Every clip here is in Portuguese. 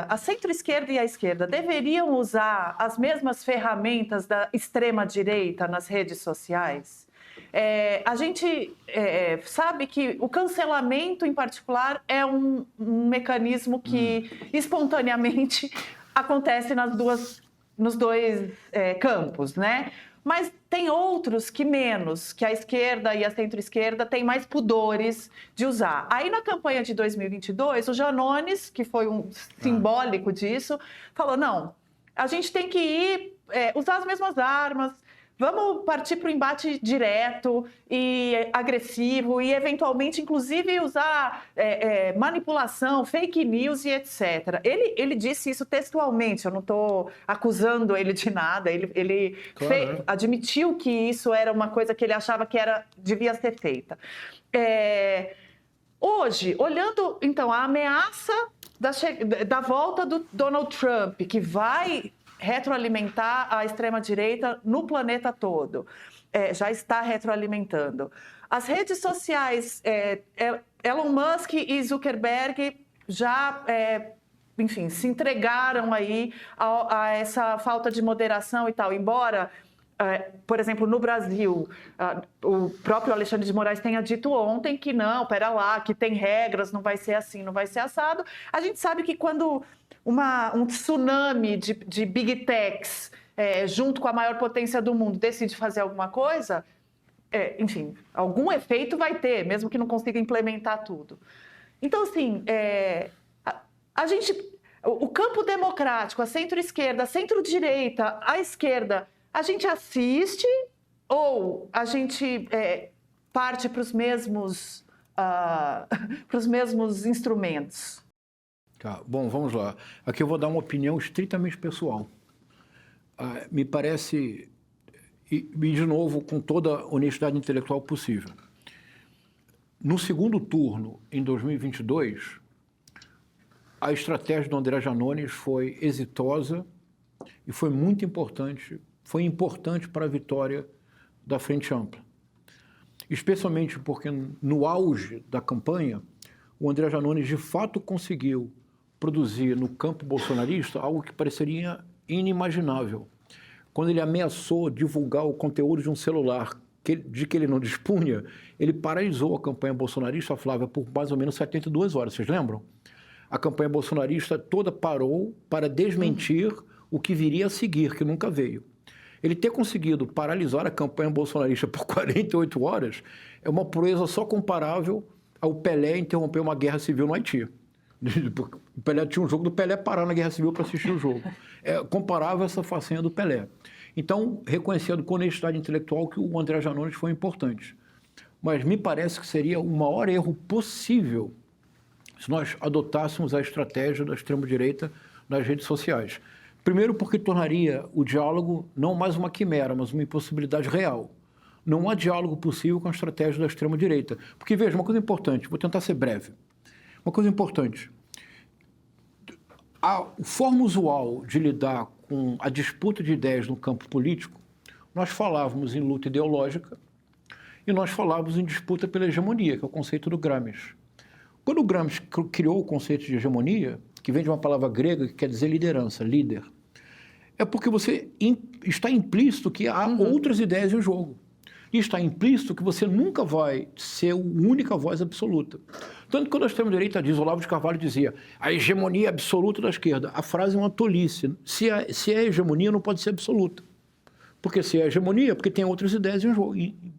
a centro-esquerda e a esquerda deveriam usar as mesmas ferramentas da extrema-direita nas redes sociais? A gente sabe que o cancelamento, em particular, é um mecanismo que espontaneamente acontece nos dois campos, né? Mas tem outros que menos, que a esquerda e a centro-esquerda têm mais pudores de usar. Aí, na campanha de 2022, o Janones, que foi um simbólico disso, falou, não, a gente tem que usar as mesmas armas, vamos partir para o embate direto e agressivo e, eventualmente, inclusive, usar manipulação, fake news e etc. Ele disse isso textualmente, eu não estou acusando ele de nada. Ele admitiu que isso era uma coisa que ele achava que devia ser feita. Hoje, olhando, então, a ameaça da volta do Donald Trump, que vai retroalimentar a extrema-direita no planeta todo. Já está retroalimentando. As redes sociais, Elon Musk e Zuckerberg já, enfim, se entregaram aí a essa falta de moderação e tal, embora... por exemplo, no Brasil, o próprio Alexandre de Moraes tenha dito ontem que não, pera lá, que tem regras, não vai ser assim, não vai ser assado. A gente sabe que quando um tsunami de big techs, junto com a maior potência do mundo, decide fazer alguma coisa, enfim, algum efeito vai ter, mesmo que não consiga implementar tudo. Então, assim, o campo democrático, a centro-esquerda, a centro-direita, a esquerda, a gente assiste ou a gente parte para os mesmos instrumentos? Tá, bom, vamos lá. Aqui eu vou dar uma opinião estritamente pessoal. Me parece, e de novo, com toda a honestidade intelectual possível, no segundo turno, em 2022, a estratégia do André Janones foi exitosa e foi muito importante. Foi importante para a vitória da Frente Ampla. Especialmente porque, no auge da campanha, o André Janones, de fato, conseguiu produzir no campo bolsonarista algo que pareceria inimaginável. Quando ele ameaçou divulgar o conteúdo de um celular de que ele não dispunha, ele paralisou a campanha bolsonarista, Flávia, por mais ou menos 72 horas. Vocês lembram? A campanha bolsonarista toda parou para desmentir o que viria a seguir, que nunca veio. Ele ter conseguido paralisar a campanha bolsonarista por 48 horas é uma proeza só comparável ao Pelé interromper uma guerra civil no Haiti. O Pelé tinha um jogo do Pelé parar na guerra civil para assistir o jogo. É comparável essa façanha do Pelé. Então, reconhecendo com honestidade intelectual que o André Janones foi importante. Mas me parece que seria o maior erro possível se nós adotássemos a estratégia da extrema-direita nas redes sociais. Primeiro, porque tornaria o diálogo não mais uma quimera, mas uma impossibilidade real. Não há diálogo possível com a estratégia da extrema-direita. Porque, veja, uma coisa importante, vou tentar ser breve. Uma coisa importante. A forma usual de lidar com a disputa de ideias no campo político, nós falávamos em luta ideológica e nós falávamos em disputa pela hegemonia, que é o conceito do Gramsci. Quando o Gramsci criou o conceito de hegemonia, que vem de uma palavra grega que quer dizer liderança, líder, é porque você está implícito que há outras ideias em jogo. E está implícito que você nunca vai ser a única voz absoluta. Tanto que quando a extrema-direita diz, Olavo de Carvalho dizia, a hegemonia absoluta da esquerda, a frase é uma tolice. Se é hegemonia, não pode ser absoluta. Porque se é hegemonia, porque tem outras ideias em jogo,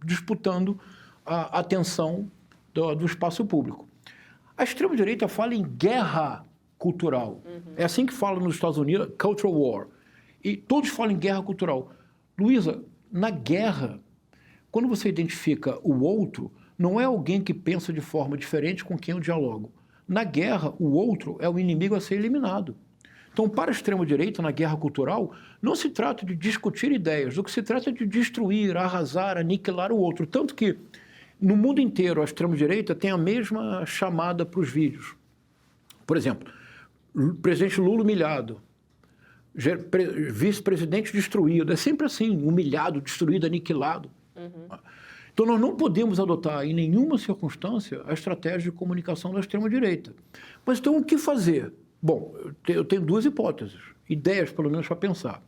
disputando a atenção do espaço público. A extrema-direita fala em guerra cultural. É assim que fala nos Estados Unidos, cultural war. E todos falam em guerra cultural. Luísa, na guerra, quando você identifica o outro, não é alguém que pensa de forma diferente com quem eu dialogo. Na guerra, o outro é o inimigo a ser eliminado. Então, para a extrema-direita, na guerra cultural, não se trata de discutir ideias, do que se trata de destruir, arrasar, aniquilar o outro. Tanto que, no mundo inteiro, a extrema-direita tem a mesma chamada para os vídeos. Por exemplo, o presidente Lula humilhado, vice-presidente destruído. É sempre assim, humilhado, destruído, aniquilado. Então, nós não podemos adotar, em nenhuma circunstância, a estratégia de comunicação da extrema-direita. Mas, então, o que fazer? Bom, eu tenho duas hipóteses, ideias, pelo menos, para pensar.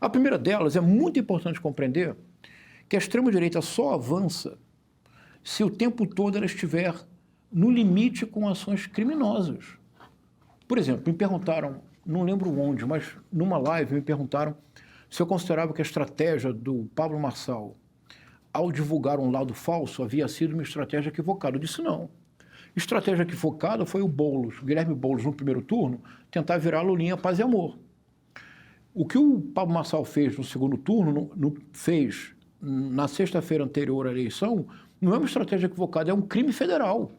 A primeira delas é muito importante compreender que a extrema-direita só avança se o tempo todo ela estiver no limite com ações criminosas. Por exemplo, me perguntaram, não lembro onde, mas numa live me perguntaram se eu considerava que a estratégia do Pablo Marçal, ao divulgar um lado falso, havia sido uma estratégia equivocada. Eu disse não. Estratégia equivocada foi o Boulos, Guilherme Boulos, no primeiro turno, tentar virar Lulinha Paz e Amor. O que o Pablo Marçal fez no segundo turno, fez na sexta-feira anterior à eleição, não é uma estratégia equivocada, é um crime federal.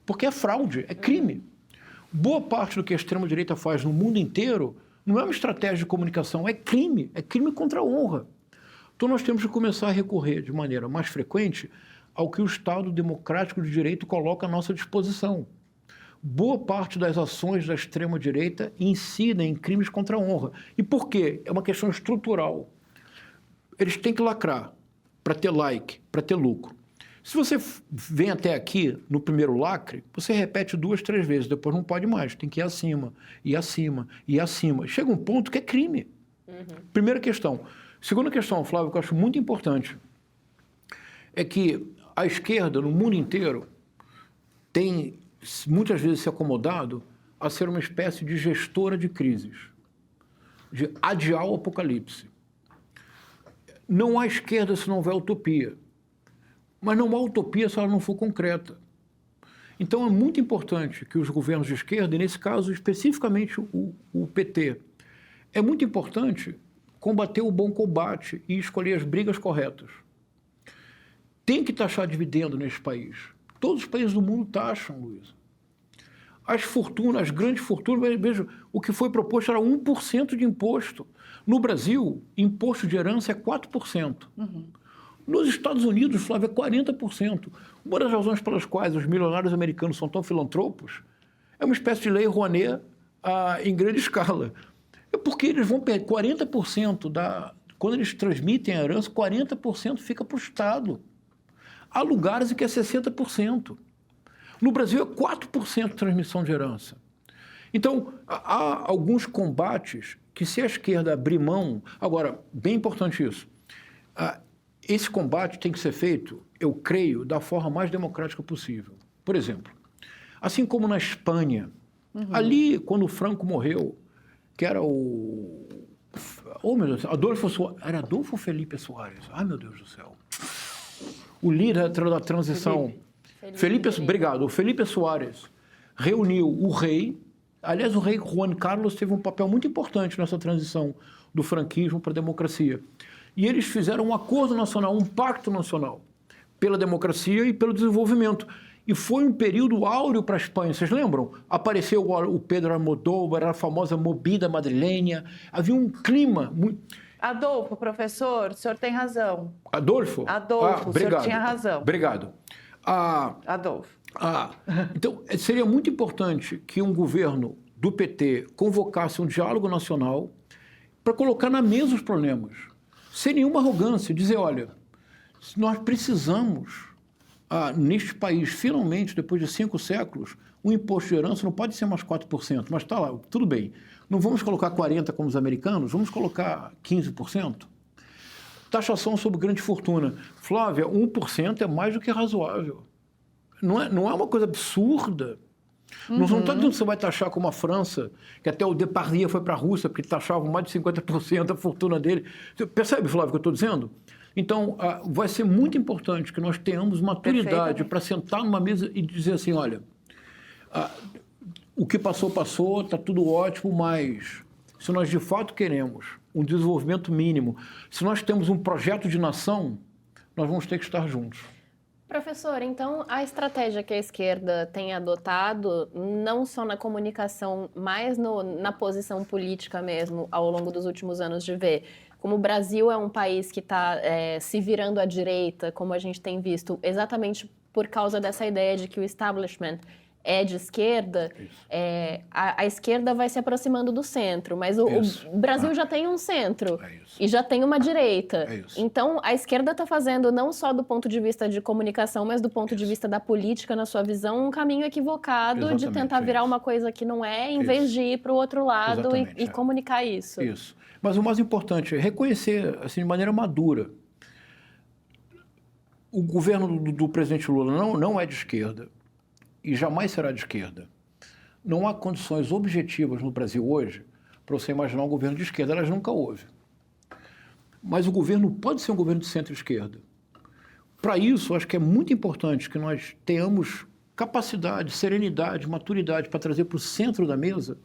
Porque é fraude, é crime. Boa parte do que a extrema-direita faz no mundo inteiro não é uma estratégia de comunicação, é crime contra a honra. Então nós temos que começar a recorrer de maneira mais frequente ao que o Estado democrático de direito coloca à nossa disposição. Boa parte das ações da extrema-direita incidem em crimes contra a honra. E por quê? É uma questão estrutural. Eles têm que lacrar para ter like, para ter lucro. Se você vem até aqui no primeiro lacre, você repete 2, 3 vezes, depois não pode mais, tem que ir acima, e acima, e acima. Chega um ponto que é crime. Primeira questão. Segunda questão, Flávio, que eu acho muito importante, é que a esquerda, no mundo inteiro, tem muitas vezes se acomodado a ser uma espécie de gestora de crises, de adiar o apocalipse. Não há esquerda se não houver utopia. Mas não há utopia se ela não for concreta. Então, é muito importante que os governos de esquerda, e nesse caso, especificamente o PT, é muito importante combater o bom combate e escolher as brigas corretas. Tem que taxar dividendo nesse país. Todos os países do mundo taxam, Luiz. As fortunas, as grandes fortunas, veja, o que foi proposto era 1% de imposto. No Brasil, imposto de herança é 4%. Nos Estados Unidos, Flávio, é 40%. Uma das razões pelas quais os milionários americanos são tão filantropos é uma espécie de lei Rouanet em grande escala. É porque eles vão perder 40% quando eles transmitem a herança, 40% fica para o Estado. Há lugares em que é 60%. No Brasil é 4% de transmissão de herança. Então, há alguns combates que, se a esquerda abrir mão... Agora, bem importante isso. Esse combate tem que ser feito, eu creio, da forma mais democrática possível. Por exemplo, assim como na Espanha, ali, quando o Franco morreu, que era o... Oh, meu Deus, era Adolfo Felipe Soares. Ai, meu Deus do céu. O líder da transição... Felipe, obrigado. O Felipe Soares reuniu o rei. Aliás, o rei Juan Carlos teve um papel muito importante nessa transição do franquismo para a democracia. E eles fizeram um acordo nacional, um pacto nacional, pela democracia e pelo desenvolvimento. E foi um período áureo para a Espanha, vocês lembram? Apareceu o Pedro Almodóvar, a famosa Movida madrilenha, havia um clima muito... Adolfo, professor, o senhor tem razão. Adolfo? Adolfo, o senhor tinha razão. Obrigado. Adolfo. Então, seria muito importante que um governo do PT convocasse um diálogo nacional para colocar na mesa os problemas. Sem nenhuma arrogância, dizer, olha, nós precisamos, neste país, finalmente, depois de 5 séculos, o imposto de herança não pode ser mais 4%, mas está lá, tudo bem. Não vamos colocar 40% como os americanos, vamos colocar 15%. Taxação sobre grande fortuna. Flávia, 1% é mais do que razoável. Não é uma coisa absurda. Não está dizendo que você vai taxar como a França, que até o Depardieu foi para a Rússia, porque taxavam mais de 50% da fortuna dele. Você percebe, Flávio, o que eu estou dizendo? Então, vai ser muito importante que nós tenhamos maturidade para sentar numa mesa e dizer assim, olha, o que passou, passou, está tudo ótimo, mas se nós de fato queremos um desenvolvimento mínimo, se nós temos um projeto de nação, nós vamos ter que estar juntos. Professor, então a estratégia que a esquerda tem adotado, não só na comunicação, mas na posição política mesmo, ao longo dos últimos anos, de ver como o Brasil é um país que está se virando à direita, como a gente tem visto, exatamente por causa dessa ideia de que o establishment é de esquerda, a esquerda vai se aproximando do centro, mas o Brasil já tem um centro e já tem uma direita. Então, a esquerda está fazendo, não só do ponto de vista de comunicação, mas do ponto de vista da política, na sua visão, um caminho equivocado de tentar virar uma coisa que não é, em vez de ir para o outro lado e comunicar isso. Isso. Mas o mais importante é reconhecer, assim, de maneira madura, o governo do presidente Lula não é de esquerda e jamais será de esquerda. Não há condições objetivas no Brasil hoje para você imaginar um governo de esquerda, elas nunca houve. Mas o governo pode ser um governo de centro-esquerda. Para isso, acho que é muito importante que nós tenhamos capacidade, serenidade, maturidade para trazer para o centro da mesa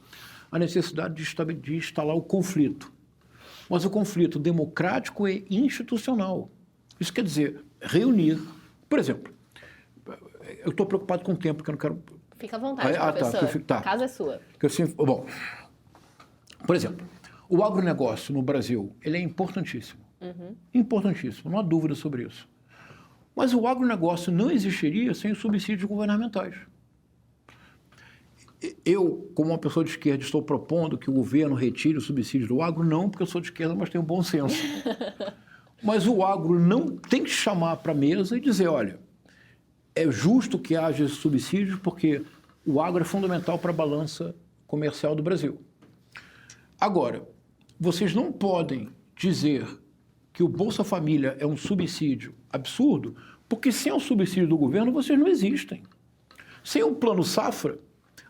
a necessidade de instalar o conflito. Mas o conflito democrático e institucional. Isso quer dizer reunir. Por exemplo, eu estou preocupado com o tempo, porque eu não quero... Fica à vontade, professor. Tá. A casa é sua. Bom, por exemplo, o agronegócio no Brasil, ele é importantíssimo. Importantíssimo, não há dúvida sobre isso. Mas o agronegócio não existiria sem os subsídios governamentais. Eu, como uma pessoa de esquerda, estou propondo que o governo retire os subsídios do agro, não porque eu sou de esquerda, mas tenho bom senso. Mas o agro não tem que chamar para a mesa e dizer, olha, é justo que haja esses subsídios porque o agro é fundamental para a balança comercial do Brasil. Agora, vocês não podem dizer que o Bolsa Família é um subsídio absurdo, porque sem o subsídio do governo vocês não existem. Sem o Plano Safra,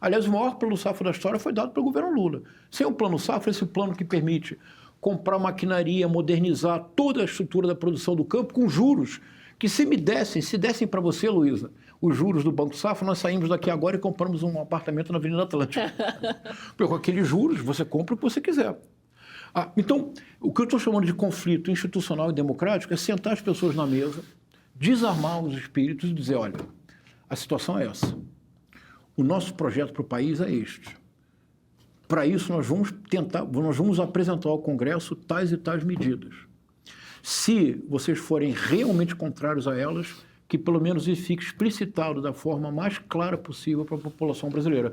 aliás, o maior Plano Safra da história foi dado pelo governo Lula. Sem o Plano Safra, esse plano que permite comprar maquinaria, modernizar toda a estrutura da produção do campo com juros que se dessem para você, Luísa, os juros do Banco Safra, nós saímos daqui agora e compramos um apartamento na Avenida Atlântica. Porque com aqueles juros, você compra o que você quiser. Então, o que eu estou chamando de conflito institucional e democrático é sentar as pessoas na mesa, desarmar os espíritos e dizer, olha, a situação é essa. O nosso projeto para o país é este. Para isso, nós vamos apresentar ao Congresso tais e tais medidas. Se vocês forem realmente contrários a elas, que pelo menos isso fique explicitado da forma mais clara possível para a população brasileira.